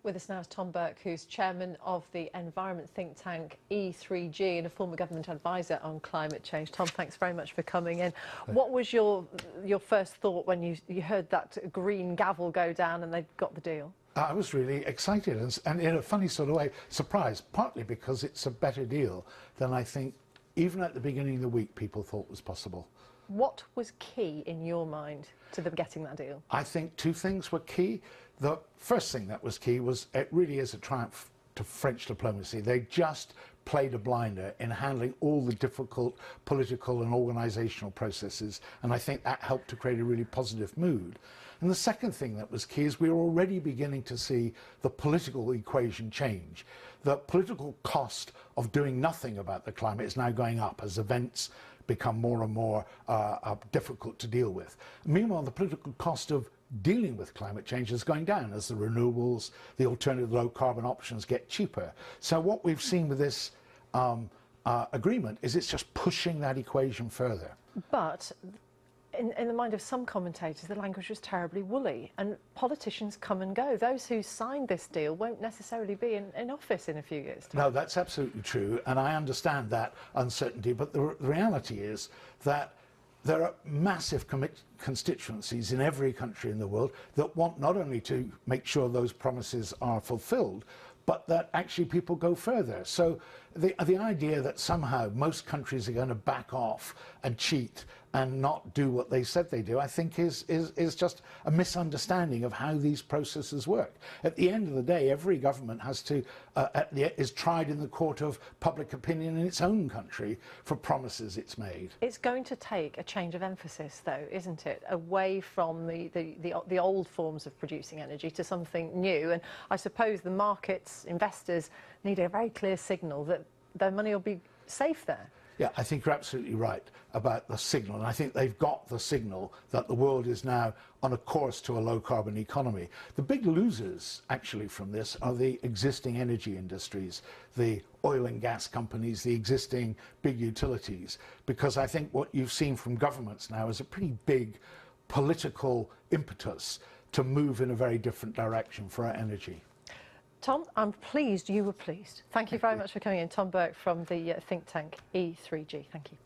With us now is Tom Burke, who's chairman of the environment think tank E3G and a former government advisor on climate change. Tom, thanks very much for coming in. What was your first thought when you heard that green gavel go down and they'd got the deal? I was really excited and in a funny sort of way surprised, partly because it's a better deal than I think even at the beginning of the week people thought was possible. What was key in your mind to them getting that deal? I think two things were key. The first thing that was key was it really is a triumph to French diplomacy. They just played a blinder in handling all the difficult political and organisational processes, and I think that helped to create a really positive mood. And the second thing that was key is we were already beginning to see the political equation change. The political cost of doing nothing about the climate is now going up as events become more and more difficult to deal with. Meanwhile, the political cost of dealing with climate change is going down as the renewables, the alternative low carbon options get cheaper. So what we've seen with this agreement is it's just pushing that equation further. But in the mind of some commentators, the language was terribly woolly, and politicians come and go. Those who signed this deal won't necessarily be in office in a few years' time. No, that's absolutely true, and I understand that uncertainty, but the reality is that there are massive constituencies in every country in the world that want not only to make sure those promises are fulfilled, but that actually people go further. So the idea that somehow most countries are going to back off and cheat and not do what they said they do, I think is just a misunderstanding of how these processes work. At the end of the day, every government has to is tried in the court of public opinion in its own country for promises it's made. It's going to take a change of emphasis, though, isn't it? Away from the old forms of producing energy to something new. And I suppose the markets, investors, need a very clear signal that their money will be safe there. Yeah, I think you're absolutely right about the signal, and I think they've got the signal that the world is now on a course to a low-carbon economy. The big losers, actually, from this are the existing energy industries, the oil and gas companies, the existing big utilities, because I think what you've seen from governments now is a pretty big political impetus to move in a very different direction for our energy. Tom, I'm pleased you were pleased. Thank you very much for coming in. Tom Burke from the think tank E3G. Thank you.